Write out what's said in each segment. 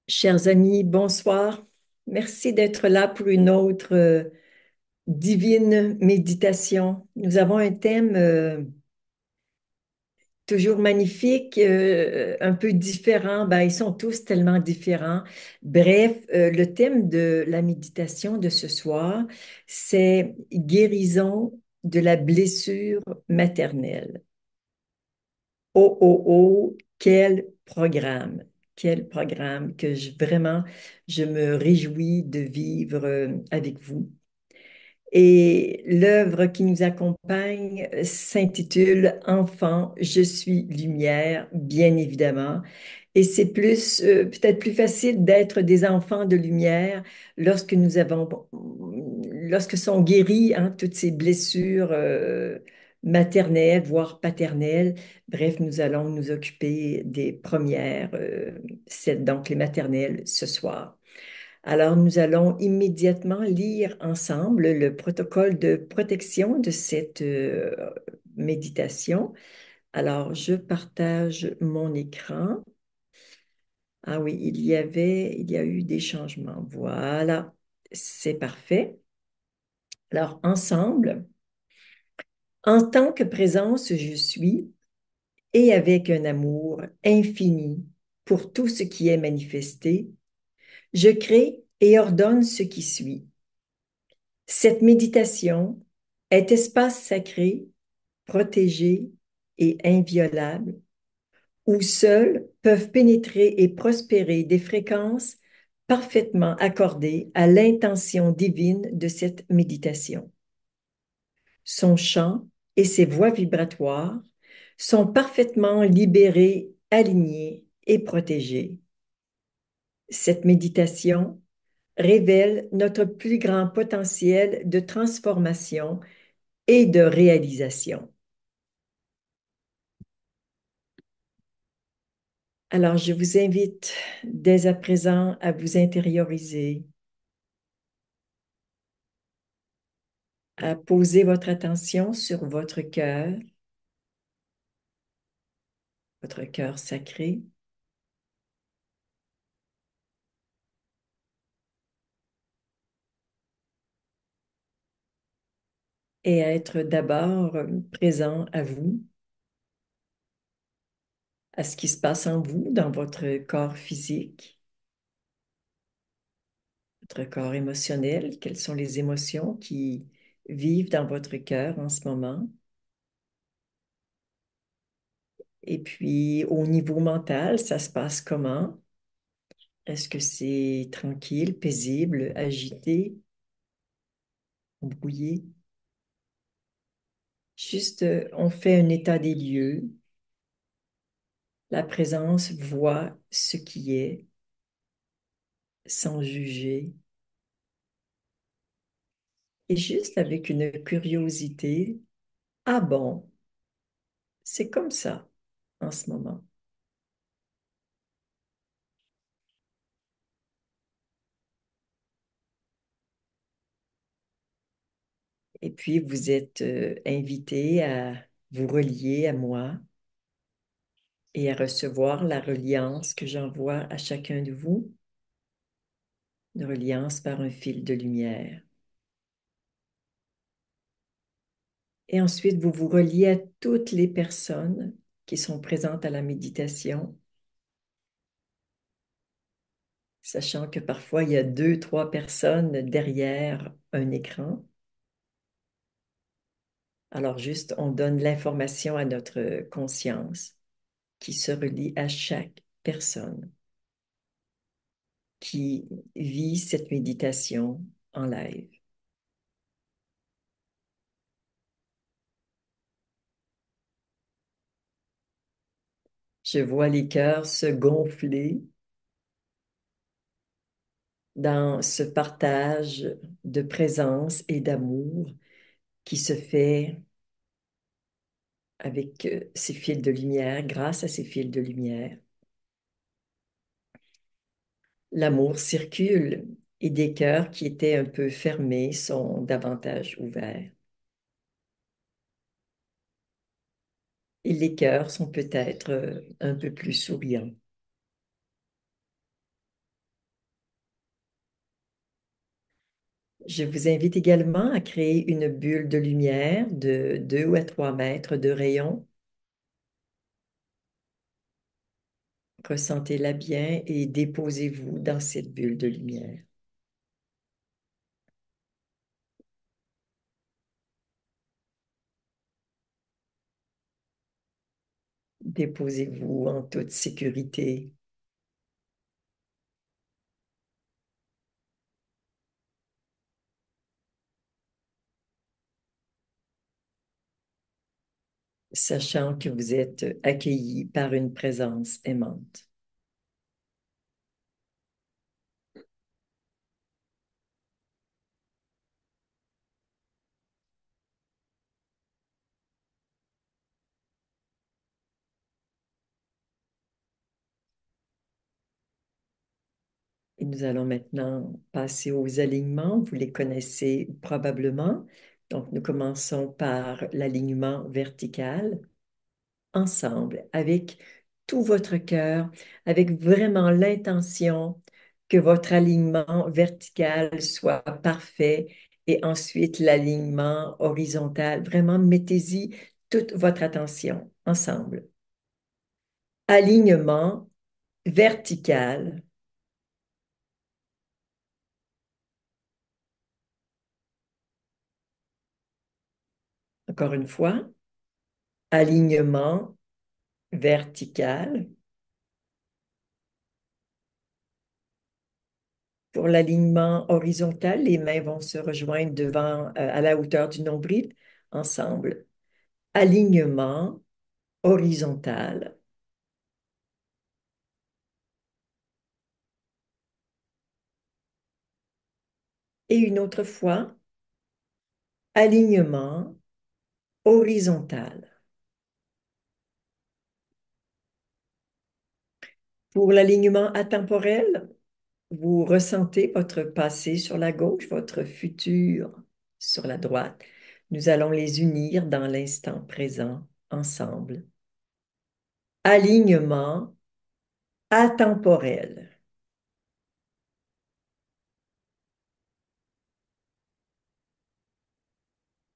Chers amis, bonsoir. Merci d'être là pour une autre divine méditation. Nous avons un thème toujours magnifique, un peu différent. Ben, ils sont tous tellement différents. Bref, le thème de la méditation de ce soir, c'est guérison de la blessure maternelle. Oh, oh, oh, quel programme que je me réjouis de vivre avec vous. Et l'œuvre qui nous accompagne s'intitule Enfant, je suis lumière, bien évidemment. Et c'est peut-être plus facile d'être des enfants de lumière lorsque lorsque sont guéries toutes ces blessures maternelles, voire paternelles. Bref, nous allons nous occuper des premières, donc les maternelles, ce soir. Alors, nous allons immédiatement lire ensemble le protocole de protection de cette méditation. Alors, je partage mon écran. Ah oui, il y a eu des changements. Voilà, c'est parfait. Alors, ensemble, en tant que présence, je suis et avec un amour infini pour tout ce qui est manifesté, je crée et ordonne ce qui suit. Cette méditation est espace sacré, protégé et inviolable, où seuls peuvent pénétrer et prospérer des fréquences parfaitement accordées à l'intention divine de cette méditation. Son chant et ses voies vibratoires sont parfaitement libérés, alignés et protégés. Cette méditation révèle notre plus grand potentiel de transformation et de réalisation. Alors, je vous invite dès à présent à vous intérioriser, à poser votre attention sur votre cœur sacré, et à être d'abord présent à vous, à ce qui se passe en vous, dans votre corps physique, votre corps émotionnel, quelles sont les émotions qui vivent dans votre cœur en ce moment. Et puis, au niveau mental, ça se passe comment? Est-ce que c'est tranquille, paisible, agité, brouillé? Juste, on fait un état des lieux. La présence voit ce qui est sans juger. Et juste avec une curiosité, ah bon, c'est comme ça en ce moment. Et puis, vous êtes invité à vous relier à moi et à recevoir la reliance que j'envoie à chacun de vous, une reliance par un fil de lumière. Et ensuite, vous vous reliez à toutes les personnes qui sont présentes à la méditation, sachant que parfois, il y a deux, trois personnes derrière un écran. Alors juste, on donne l'information à notre conscience qui se relie à chaque personne qui vit cette méditation en live. Je vois les cœurs se gonfler dans ce partage de présence et d'amour qui se fait avec ces fils de lumière, grâce à ces fils de lumière. L'amour circule et des cœurs qui étaient un peu fermés sont davantage ouverts. Et les cœurs sont peut-être un peu plus souriants. Je vous invite également à créer une bulle de lumière de 2 à 3 mètres de rayon. Ressentez-la bien et déposez-vous dans cette bulle de lumière. Déposez-vous en toute sécurité. Sachant que vous êtes accueilli par une présence aimante. Et nous allons maintenant passer aux alignements. Vous les connaissez probablement. Donc, nous commençons par l'alignement vertical, ensemble, avec tout votre cœur, avec vraiment l'intention que votre alignement vertical soit parfait et ensuite l'alignement horizontal. Vraiment, mettez-y toute votre attention ensemble. Alignement vertical. Encore une fois, alignement vertical. Pour l'alignement horizontal, les mains vont se rejoindre devant, à la hauteur du nombril, ensemble. Alignement horizontal. Et une autre fois, alignement horizontal. Pour l'alignement atemporel, vous ressentez votre passé sur la gauche, votre futur sur la droite. Nous allons les unir dans l'instant présent ensemble. Alignement atemporel.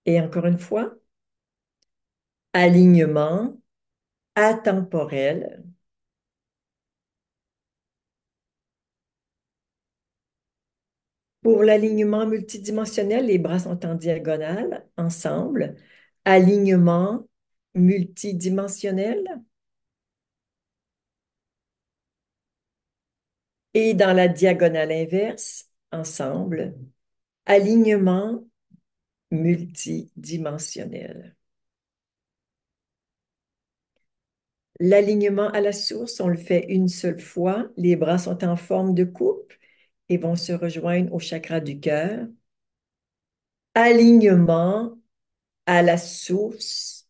Et encore une fois, alignement atemporel. Pour l'alignement multidimensionnel, les bras sont en diagonale, ensemble. Alignement multidimensionnel. Et dans la diagonale inverse, ensemble. Alignement multidimensionnel. L'alignement à la source, on le fait une seule fois. Les bras sont en forme de coupe et vont se rejoindre au chakra du cœur. Alignement à la source.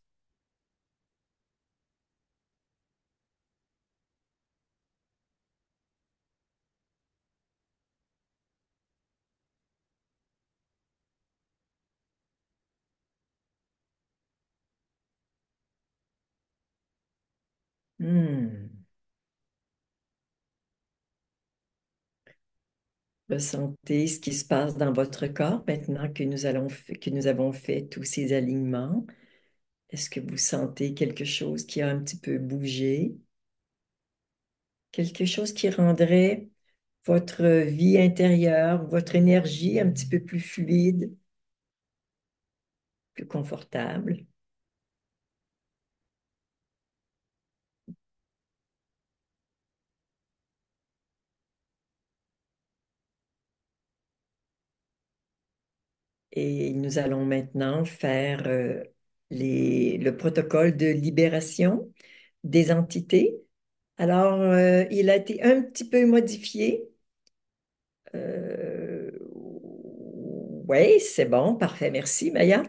Hmm. Ressentez ce qui se passe dans votre corps maintenant que que nous avons fait tous ces alignements. Est-ce que vous sentez quelque chose qui a un petit peu bougé? Quelque chose qui rendrait votre vie intérieure, votre énergie un petit peu plus fluide, plus confortable? Et nous allons maintenant faire le protocole de libération des entités. Alors, il a été un petit peu modifié. Oui, c'est bon, parfait, merci Maya.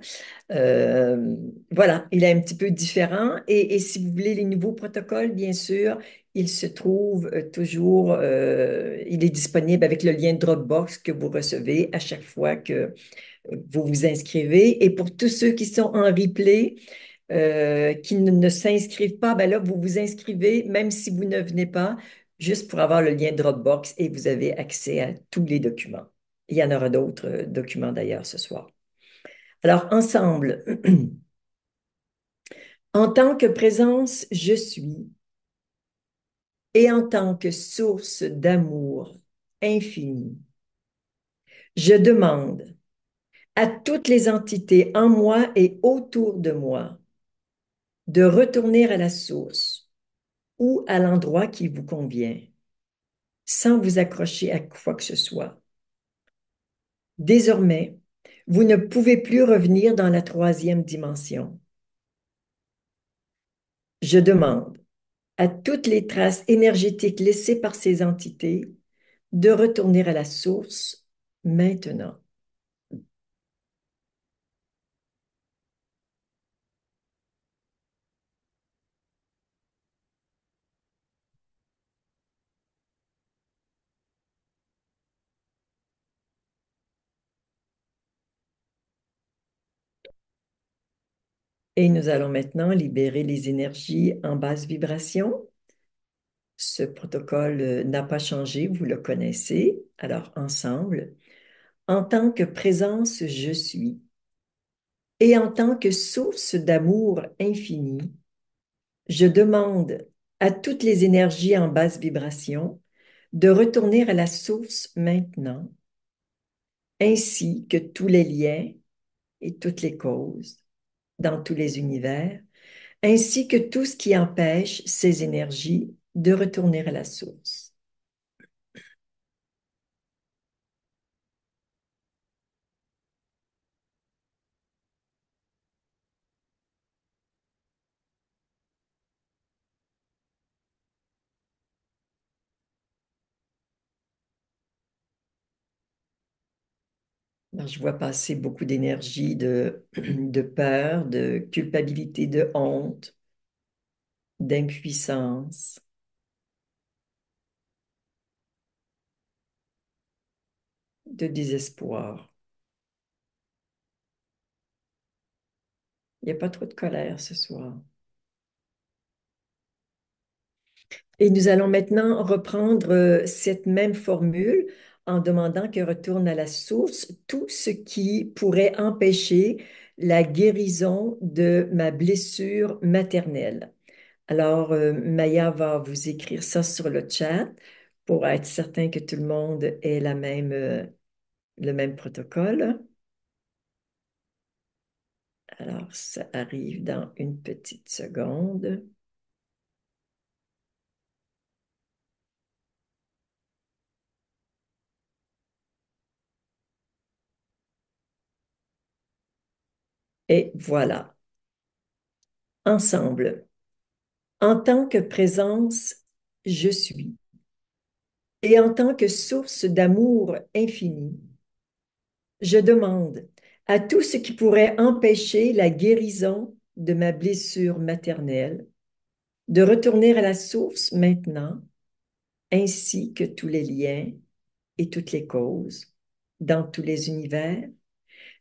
Euh, voilà, il est un petit peu différent. Et si vous voulez les nouveaux protocoles, bien sûr, il se trouve toujours, il est disponible avec le lien Dropbox que vous recevez à chaque fois que vous vous inscrivez. Et pour tous ceux qui sont en replay, qui ne s'inscrivent pas, ben là, vous vous inscrivez, même si vous ne venez pas, juste pour avoir le lien Dropbox et vous avez accès à tous les documents. Il y en aura d'autres documents d'ailleurs ce soir. Alors, ensemble, en tant que présence, je suis, et en tant que source d'amour infini, je demande à toutes les entités en moi et autour de moi de retourner à la source ou à l'endroit qui vous convient, sans vous accrocher à quoi que ce soit. Désormais, vous ne pouvez plus revenir dans la troisième dimension. Je demande à toutes les traces énergétiques laissées par ces entités de retourner à la source maintenant. Et nous allons maintenant libérer les énergies en basse vibration. Ce protocole n'a pas changé, vous le connaissez. Alors ensemble, en tant que présence, je suis. Et en tant que source d'amour infini, je demande à toutes les énergies en basse vibration de retourner à la source maintenant, ainsi que tous les liens et toutes les causes dans tous les univers, ainsi que tout ce qui empêche ces énergies de retourner à la source. Alors, je vois passer beaucoup d'énergie de peur, de culpabilité, de honte, d'impuissance, de désespoir. Il n'y a pas trop de colère ce soir. Et nous allons maintenant reprendre cette même formule en demandant que retourne à la source tout ce qui pourrait empêcher la guérison de ma blessure maternelle. Alors, Maya va vous écrire ça sur le chat pour être certain que tout le monde ait le même protocole. Alors, ça arrive dans une petite seconde. Et voilà, ensemble. En tant que présence, je suis. Et en tant que source d'amour infini, je demande à tout ce qui pourrait empêcher la guérison de ma blessure maternelle de retourner à la source maintenant, ainsi que tous les liens et toutes les causes dans tous les univers,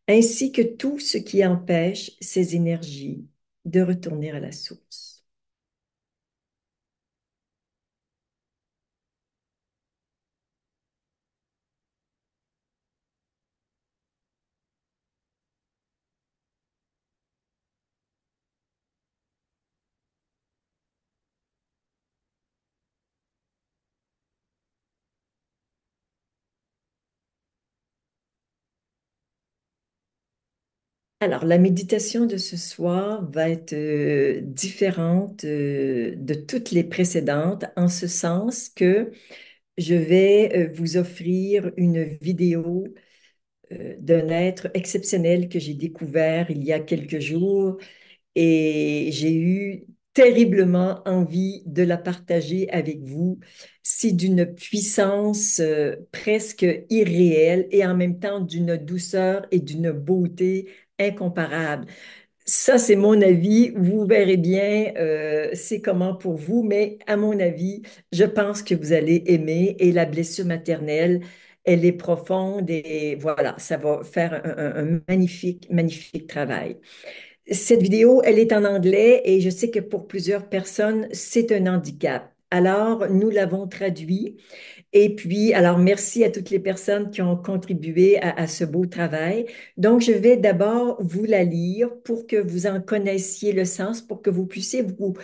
ainsi que tout ce qui empêche ces énergies de retourner à la source. Alors, la méditation de ce soir va être différente de toutes les précédentes, en ce sens que je vais vous offrir une vidéo d'un être exceptionnel que j'ai découvert il y a quelques jours et j'ai eu terriblement envie de la partager avec vous. C'est d'une puissance presque irréelle et en même temps d'une douceur et d'une beauté incomparable. Ça, c'est mon avis. Vous verrez bien, c'est comment pour vous, mais à mon avis, je pense que vous allez aimer et la blessure maternelle, elle est profonde et voilà, ça va faire un magnifique, magnifique travail. Cette vidéo, elle est en anglais et je sais que pour plusieurs personnes, c'est un handicap. Alors, nous l'avons traduit. Et puis, alors, merci à toutes les personnes qui ont contribué à ce beau travail. Donc, je vais d'abord vous la lire pour que vous en connaissiez le sens, pour que vous puissiez vous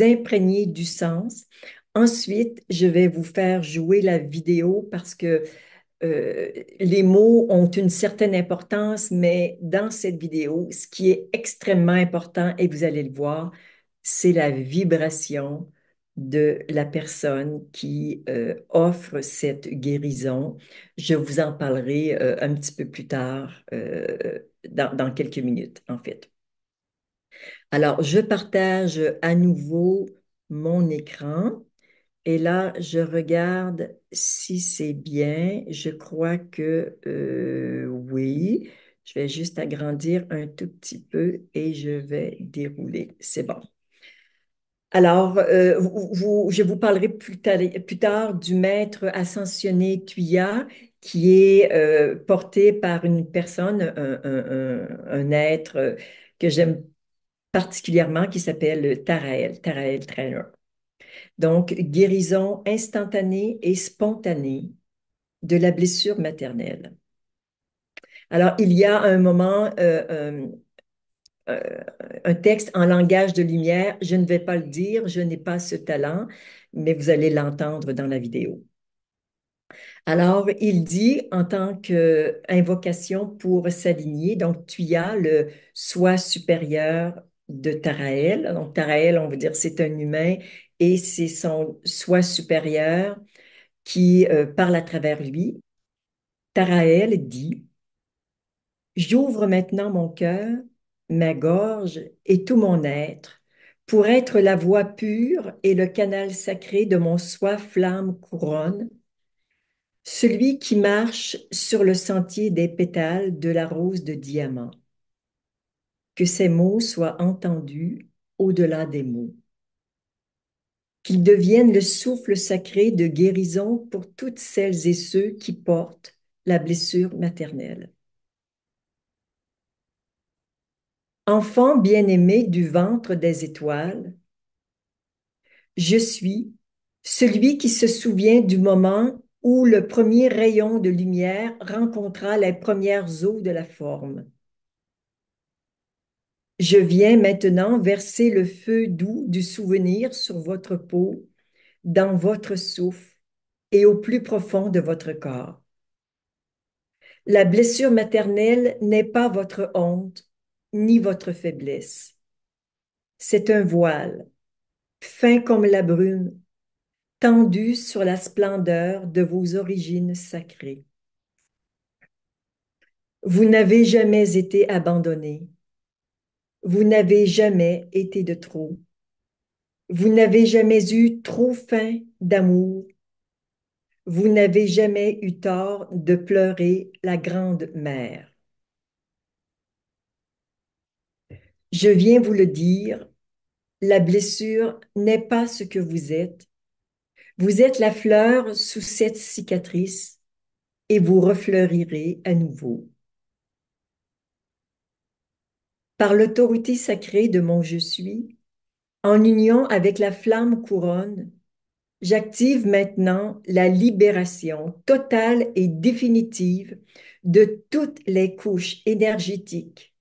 imprégner du sens. Ensuite, je vais vous faire jouer la vidéo parce que les mots ont une certaine importance, mais dans cette vidéo, ce qui est extrêmement important, et vous allez le voir, c'est la vibration de la personne qui offre cette guérison. Je vous en parlerai un petit peu plus tard, dans quelques minutes, en fait. Alors, je partage à nouveau mon écran. Et là, je regarde si c'est bien. Je crois que oui. Je vais juste agrandir un tout petit peu et je vais dérouler. C'est bon. Alors, je vous parlerai plus tard du maître ascensionné Tuya, qui est porté par une personne, un être que j'aime particulièrement, qui s'appelle Tarael, Tarael Trainer. Donc, guérison instantanée et spontanée de la blessure maternelle. Alors, il y a un moment, euh, un texte en langage de lumière. Je ne vais pas le dire, je n'ai pas ce talent, mais vous allez l'entendre dans la vidéo. Alors, il dit en tant qu'invocation pour s'aligner, donc Tuya, le soi supérieur de Taraël. Donc, Taraël, on veut dire, c'est un humain et c'est son soi supérieur qui parle à travers lui. Taraël dit, j'ouvre maintenant mon cœur, ma gorge et tout mon être pour être la voix pure et le canal sacré de mon soi flamme couronne, celui qui marche sur le sentier des pétales de la rose de diamant. Que ces mots soient entendus au-delà des mots. Qu'ils deviennent le souffle sacré de guérison pour toutes celles et ceux qui portent la blessure maternelle. Enfant bien-aimé du ventre des étoiles, je suis celui qui se souvient du moment où le premier rayon de lumière rencontra les premières eaux de la forme. Je viens maintenant verser le feu doux du souvenir sur votre peau, dans votre souffle et au plus profond de votre corps. La blessure maternelle n'est pas votre honte, ni votre faiblesse. C'est un voile, fin comme la brume, tendu sur la splendeur de vos origines sacrées. Vous n'avez jamais été abandonné. Vous n'avez jamais été de trop. Vous n'avez jamais eu trop faim d'amour. Vous n'avez jamais eu tort de pleurer la grande mère. Je viens vous le dire, la blessure n'est pas ce que vous êtes. Vous êtes la fleur sous cette cicatrice et vous refleurirez à nouveau. Par l'autorité sacrée de mon je suis, en union avec la flamme couronne, j'active maintenant la libération totale et définitive de toutes les couches énergétiques,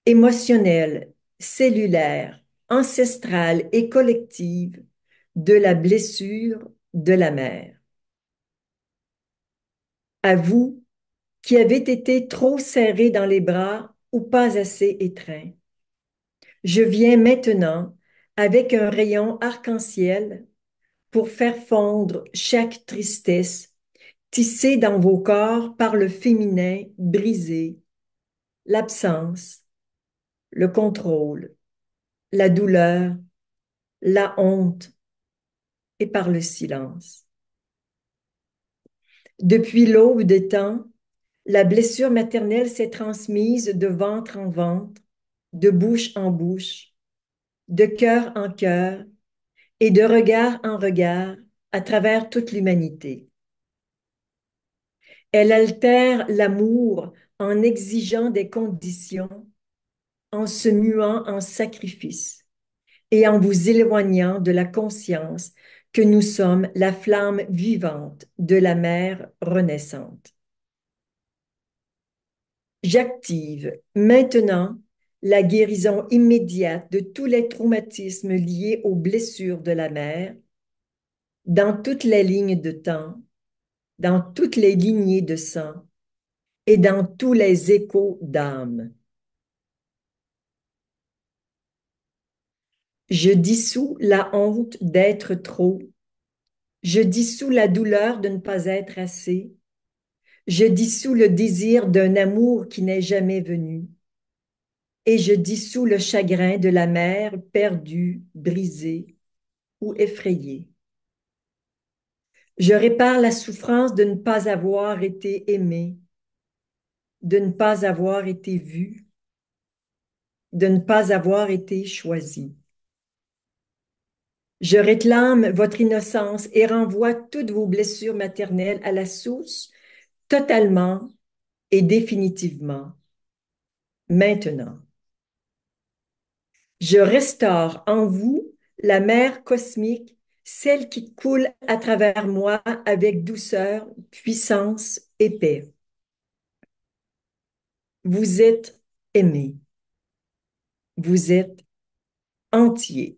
émotionnelles, cellulaires, ancestrales et collectives de la blessure de la mère. À vous qui avez été trop serrés dans les bras ou pas assez étreints, je viens maintenant avec un rayon arc-en-ciel pour faire fondre chaque tristesse tissée dans vos corps par le féminin brisé, l'absence, le contrôle, la douleur, la honte et par le silence. Depuis l'aube des temps, la blessure maternelle s'est transmise de ventre en ventre, de bouche en bouche, de cœur en cœur et de regard en regard à travers toute l'humanité. Elle altère l'amour en exigeant des conditions, en se muant en sacrifice et en vous éloignant de la conscience que nous sommes la flamme vivante de la mer renaissante. J'active maintenant la guérison immédiate de tous les traumatismes liés aux blessures de la mer dans toutes les lignes de temps, dans toutes les lignées de sang et dans tous les échos d'âme. Je dissous la honte d'être trop. Je dissous la douleur de ne pas être assez. Je dissous le désir d'un amour qui n'est jamais venu. Et je dissous le chagrin de la mère perdue, brisée ou effrayée. Je répare la souffrance de ne pas avoir été aimé, de ne pas avoir été vu, de ne pas avoir été choisi. Je réclame votre innocence et renvoie toutes vos blessures maternelles à la source, totalement et définitivement, maintenant. Je restaure en vous la mer cosmique, celle qui coule à travers moi avec douceur, puissance et paix. Vous êtes aimé. Vous êtes entier.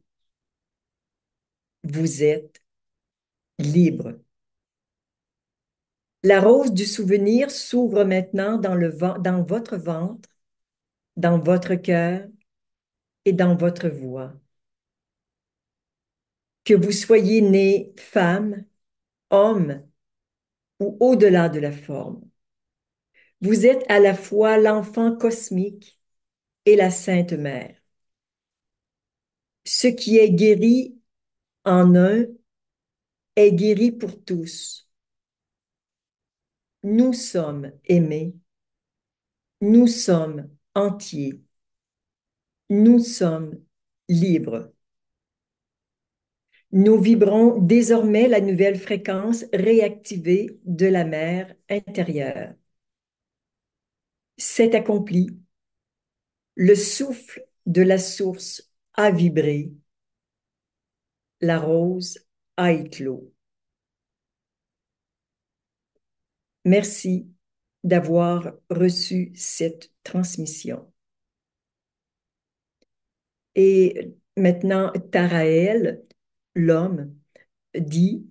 Vous êtes libre. La rose du souvenir s'ouvre maintenant dans votre ventre, dans votre cœur et dans votre voix. Que vous soyez né femme, homme ou au-delà de la forme. Vous êtes à la fois l'enfant cosmique et la Sainte Mère. Ce qui est guéri en un est guéri pour tous. Nous sommes aimés. Nous sommes entiers. Nous sommes libres. Nous vibrons désormais la nouvelle fréquence réactivée de la mer intérieure. C'est accompli. Le souffle de la source a vibré. La rose a éclos. Merci d'avoir reçu cette transmission. Et maintenant, Taraël, l'homme, dit,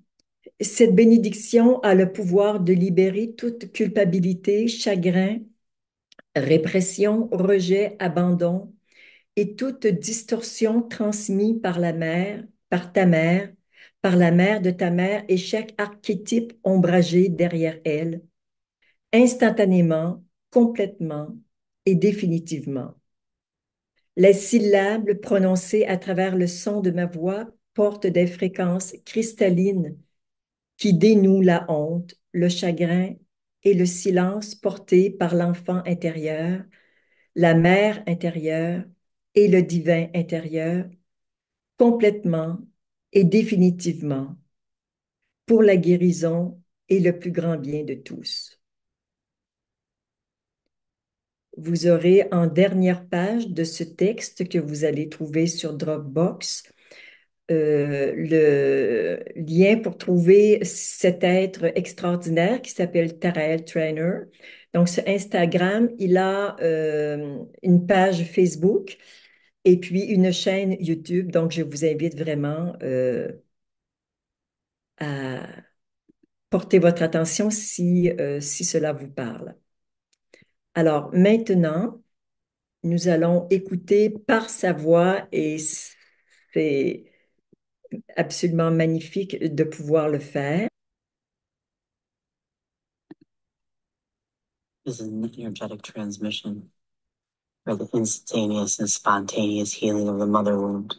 cette bénédiction a le pouvoir de libérer toute culpabilité, chagrin, répression, rejet, abandon et toute distorsion transmise par la mère, par ta mère, par la mère de ta mère et chaque archétype ombragé derrière elle, instantanément, complètement et définitivement. Les syllabes prononcées à travers le son de ma voix portent des fréquences cristallines qui dénouent la honte, le chagrin et le silence porté par l'enfant intérieur, la mère intérieure et le divin intérieur, complètement et définitivement, pour la guérison et le plus grand bien de tous. Vous aurez en dernière page de ce texte que vous allez trouver sur Dropbox le lien pour trouver cet être extraordinaire qui s'appelle Tarael Trainer. Donc, sur Instagram, il a une page Facebook et puis une chaîne YouTube. Donc, je vous invite vraiment à porter votre attention si cela vous parle. Alors, maintenant, nous allons écouter par sa voix et c'est absolument magnifique de pouvoir le faire. Is an energetic transmission for the instantaneous and spontaneous healing of the mother wound.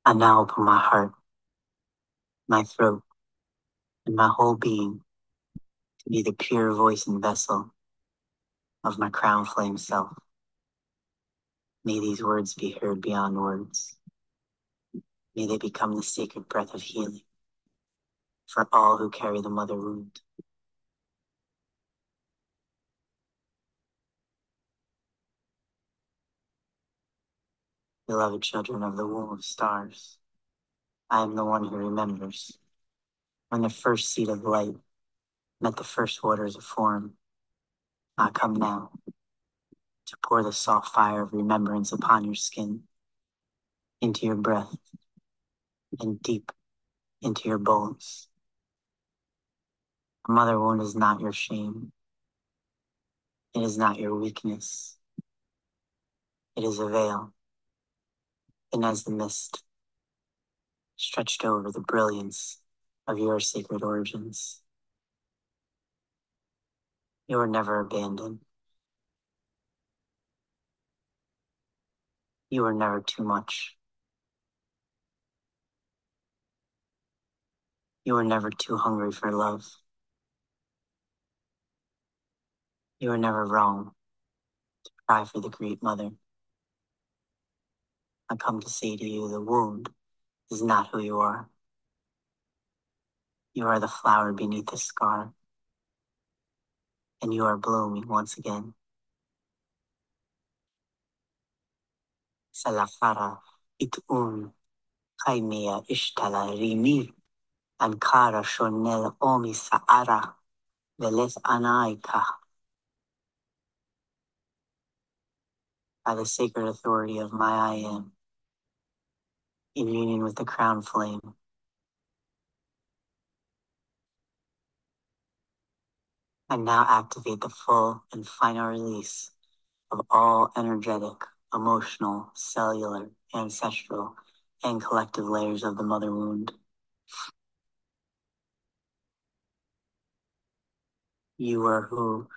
I now open my heart, my throat, and my whole being to be the pure voice and vessel of my crown flame self. May these words be heard beyond words. May they become the sacred breath of healing for all who carry the mother wound. beloved children of the womb of stars. I am the one who remembers when the first seed of light met the first waters of form. I come now to pour the soft fire of remembrance upon your skin, into your breath, and deep into your bones. A mother wound is not your shame. It is not your weakness. It is a veil, thin as the mist, stretched over the brilliance of your sacred origins. You were never abandoned. You were never too much. You were never too hungry for love. You were never wrong to cry for the great mother. I come to say to you, the wound is not who you are. You are the flower beneath the scar, and you are blooming once again. Salafara itun kaimea ishtala rimi ankara shonel omi saara veles anaika. By the sacred authority of my I am, in union with the crown flame, I now activate the full and final release of all energetic, emotional, cellular, ancestral, and collective layers of the mother wound. You were who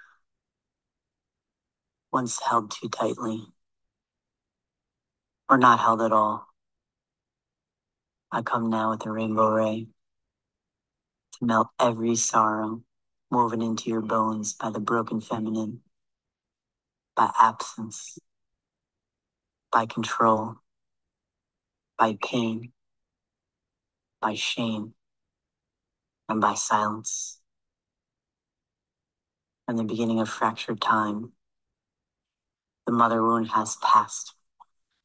once held too tightly, or not held at all. I come now with a rainbow ray to melt every sorrow woven into your bones by the broken feminine, by absence, by control, by pain, by shame, and by silence. From the beginning of fractured time, the mother wound has passed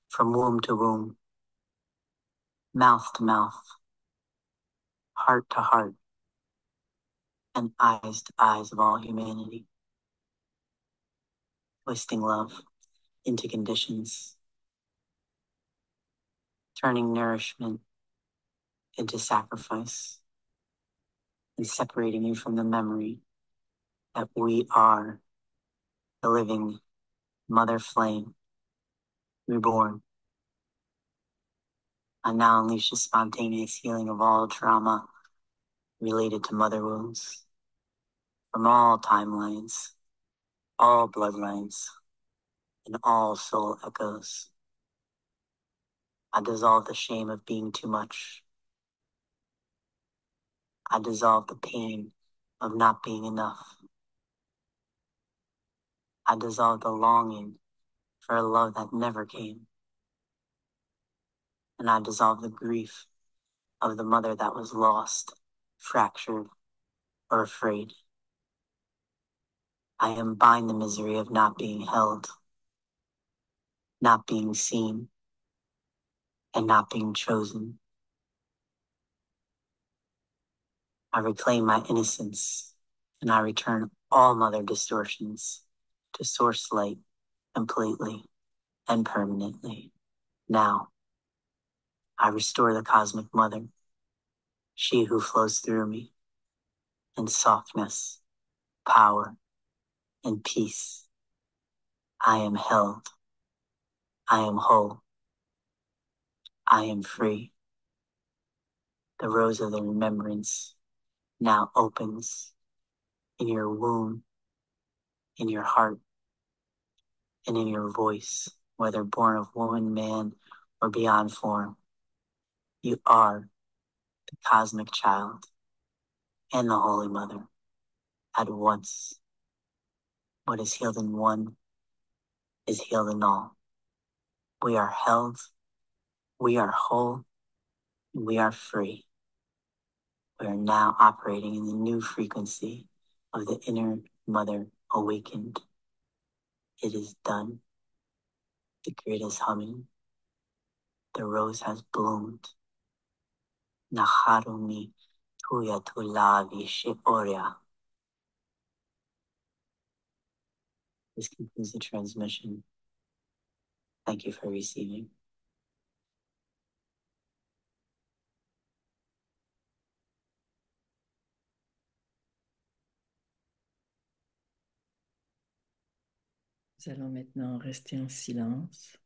from womb to womb, mouth to mouth, heart to heart, and eyes to eyes of all humanity, twisting love into conditions, turning nourishment into sacrifice, and separating you from the memory that we are the living mother flame, reborn. I now unleash the spontaneous healing of all trauma related to mother wounds, from all timelines, all bloodlines, and all soul echoes. I dissolve the shame of being too much. I dissolve the pain of not being enough. I dissolve the longing for a love that never came. And I dissolve the grief of the mother that was lost, fractured, or afraid. I unbind the misery of not being held, not being seen, and not being chosen. I reclaim my innocence, and I return all mother distortions to source light completely and permanently. Now, I restore the cosmic mother, she who flows through me, in softness, power, and peace. I am held. I am whole. I am free. The rose of the remembrance now opens in your womb, in your heart, and in your voice, whether born of woman, man, or beyond form. You are the cosmic child and the Holy Mother at once. What is healed in one is healed in all. We are held, we are whole, and we are free. We are now operating in the new frequency of the inner mother awakened. It is done. The grid is humming. the rose has bloomed. Naharumi tuya tulavi shiporia. This concludes the transmission. Thank you for receiving. Nous allons maintenant rester en silence.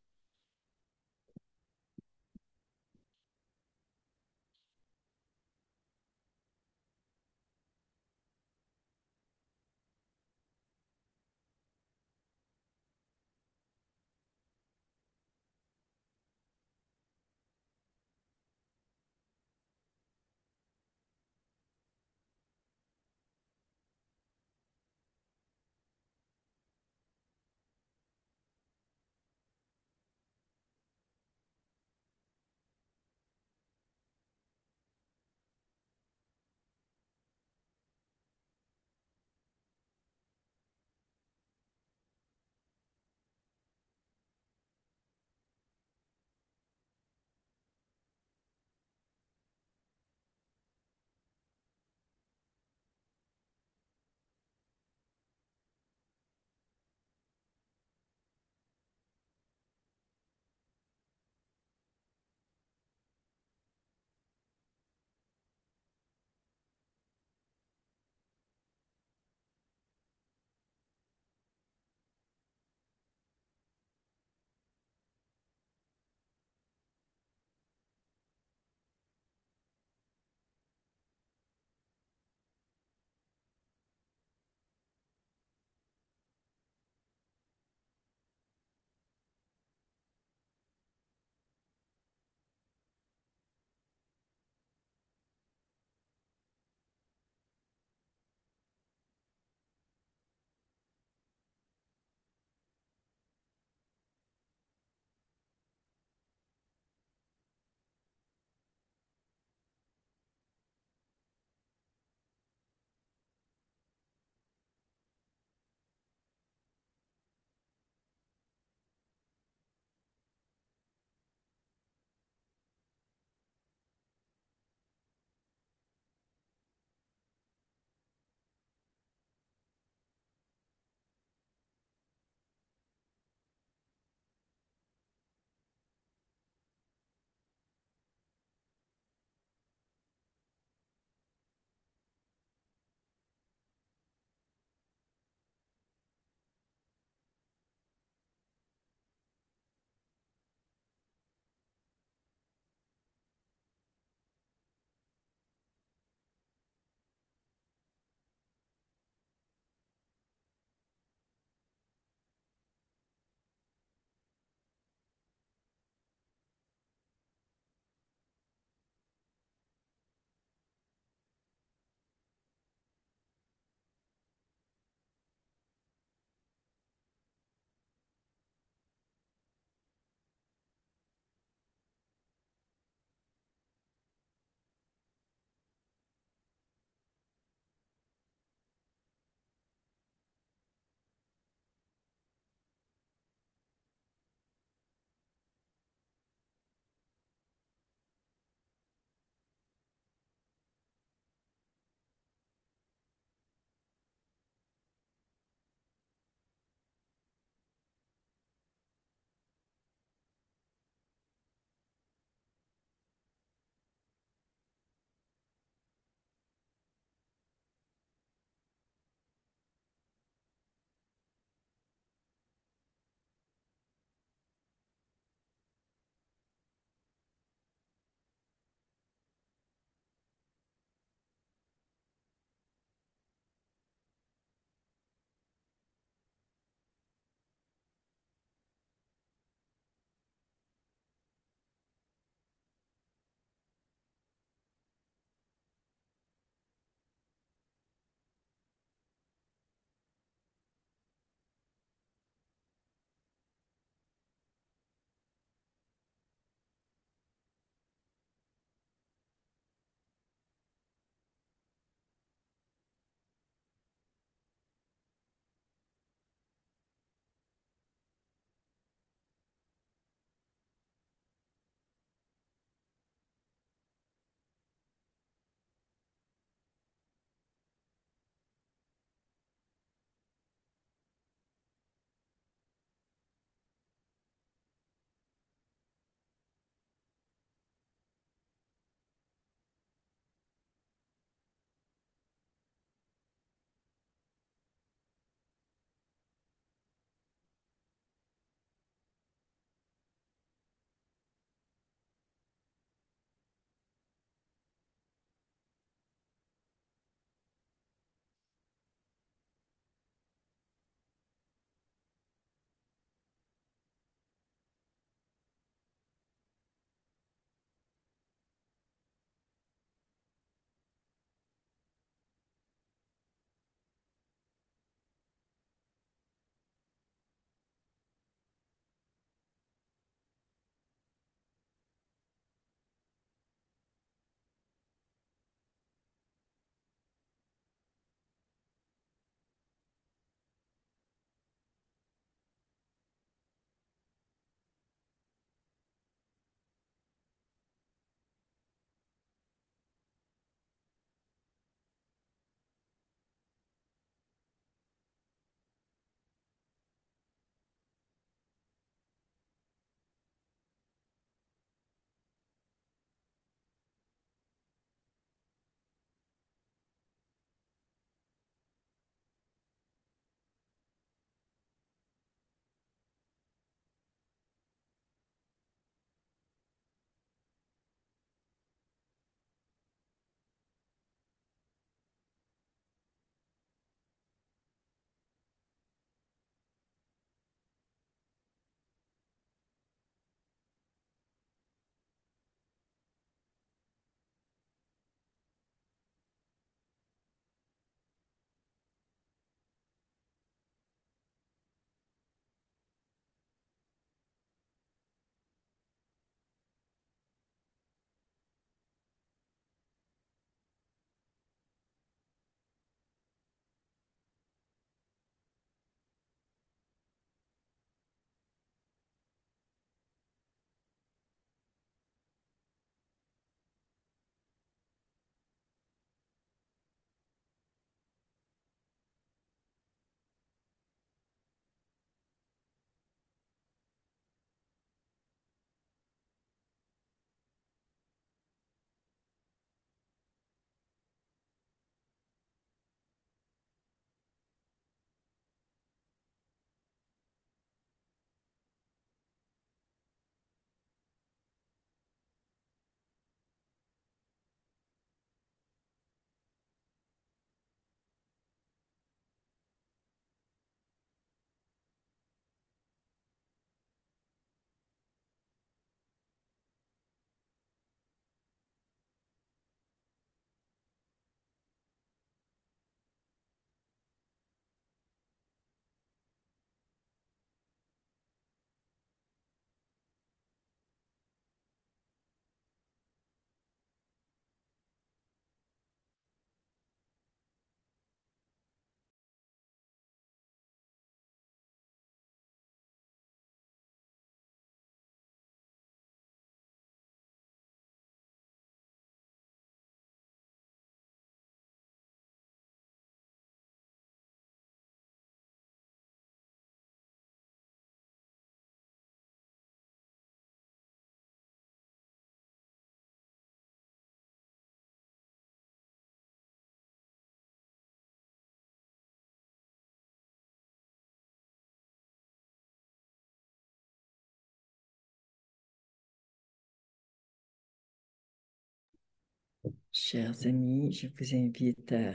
Chers amis, je vous invite à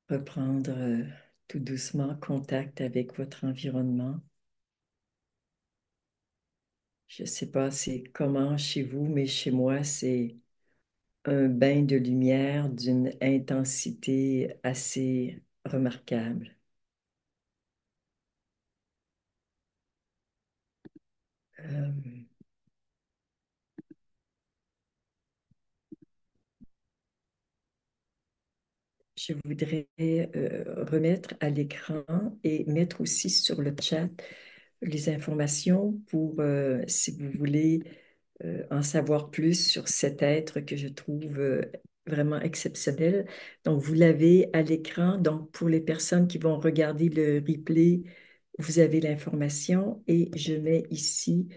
reprendre tout doucement contact avec votre environnement. Je ne sais pas c'est comment chez vous, mais chez moi, c'est un bain de lumière d'une intensité assez remarquable. Euh, je voudrais remettre à l'écran et mettre aussi sur le chat les informations pour, si vous voulez, en savoir plus sur cet être que je trouve vraiment exceptionnel. Donc, vous l'avez à l'écran. Donc, pour les personnes qui vont regarder le replay, vous avez l'information et je mets ici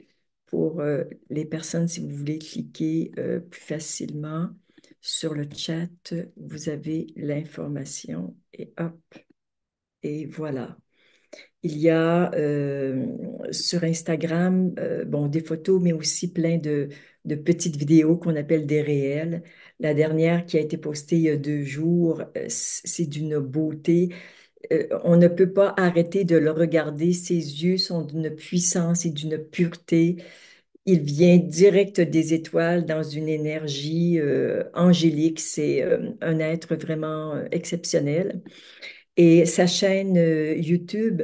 pour les personnes, si vous voulez cliquer plus facilement sur le chat, vous avez l'information et hop, et voilà. Il y a sur Instagram, bon, des photos, mais aussi plein de petites vidéos qu'on appelle des réels. La dernière qui a été postée il y a 2 jours, c'est d'une beauté. On ne peut pas arrêter de le regarder. Ses yeux sont d'une puissance et d'une pureté. Il vient direct des étoiles dans une énergie angélique. C'est un être vraiment exceptionnel. Et sa chaîne YouTube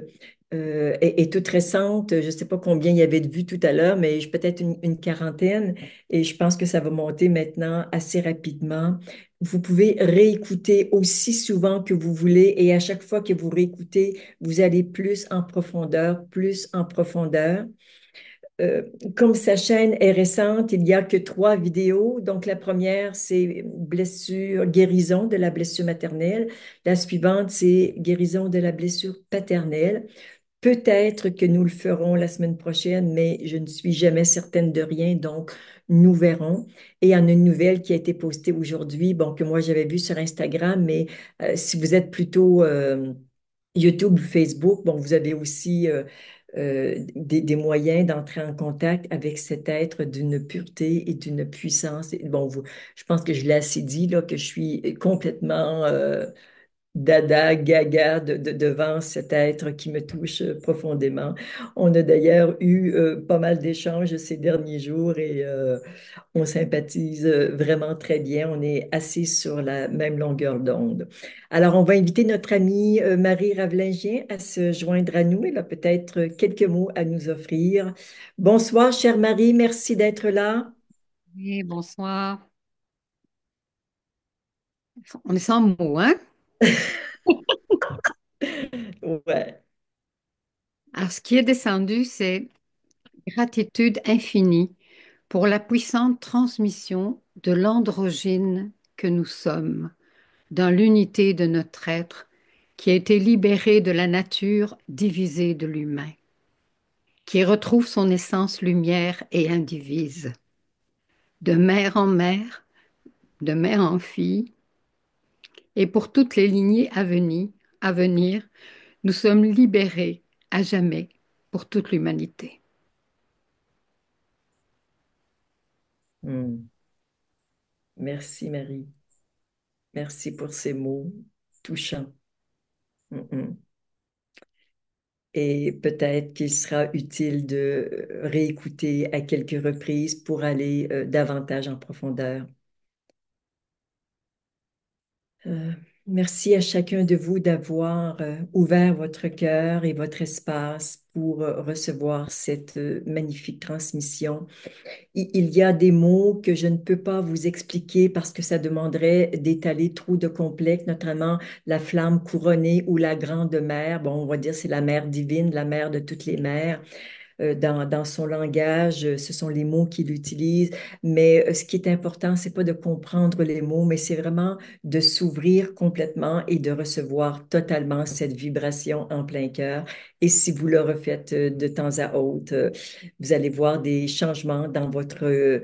est toute récente. Je ne sais pas combien il y avait de vues tout à l'heure, mais peut-être une quarantaine. Et je pense que ça va monter maintenant assez rapidement. Vous pouvez réécouter aussi souvent que vous voulez et à chaque fois que vous réécoutez, vous allez plus en profondeur, plus en profondeur. Euh, Comme sa chaîne est récente, il n'y a que 3 vidéos. Donc, la première, c'est blessure, guérison de la blessure maternelle. La suivante, c'est guérison de la blessure paternelle. Peut-être que nous le ferons la semaine prochaine, mais je ne suis jamais certaine de rien, donc nous verrons. Et il y en a une nouvelle qui a été postée aujourd'hui, bon, que moi j'avais vue sur Instagram, mais si vous êtes plutôt YouTube ou Facebook, bon, vous avez aussi des moyens d'entrer en contact avec cet être d'une pureté et d'une puissance. Et bon, je pense que je l'ai assez dit, là, que je suis complètement dada, gaga devant cet être qui me touche profondément. On a d'ailleurs eu pas mal d'échanges ces derniers jours et on sympathise vraiment très bien. On est assis sur la même longueur d'onde. Alors, on va inviter notre amie Marie Ravlingien à se joindre à nous. Elle a peut-être quelques mots à nous offrir. Bonsoir, chère Marie. Merci d'être là. Oui, bonsoir. On est sans mots, hein? Ouais. Alors, ce qui est descendu, c'est gratitude infinie pour la puissante transmission de l'androgyne que nous sommes, dans l'unité de notre être, qui a été libéré de la nature divisée de l'humain, qui retrouve son essence lumière et indivise. De mère en mère, de mère en fille, et pour toutes les lignées à venir, nous sommes libérés à jamais pour toute l'humanité. Hmm. Merci, Marie. Merci pour ces mots touchants. Mm-mm. Et peut-être qu'il sera utile de réécouter à quelques reprises pour aller davantage en profondeur. Euh, Merci à chacun de vous d'avoir ouvert votre cœur et votre espace pour recevoir cette magnifique transmission. Il y a des mots que je ne peux pas vous expliquer parce que ça demanderait d'étaler trop de complexes, notamment la flamme couronnée ou la grande mère. Bon, on va dire c'est la mère divine, la mère de toutes les mères dans son langage, ce sont les mots qu'il utilise, mais ce qui est important, c'est pas de comprendre les mots, mais c'est vraiment de s'ouvrir complètement et de recevoir totalement cette vibration en plein cœur. Et si vous le refaites de temps à autre, vous allez voir des changements dans votre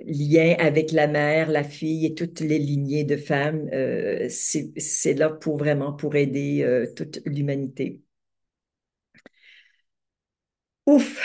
lien avec la mère, la fille et toutes les lignées de femmes. C'est là pour vraiment pour aider toute l'humanité. Ouf!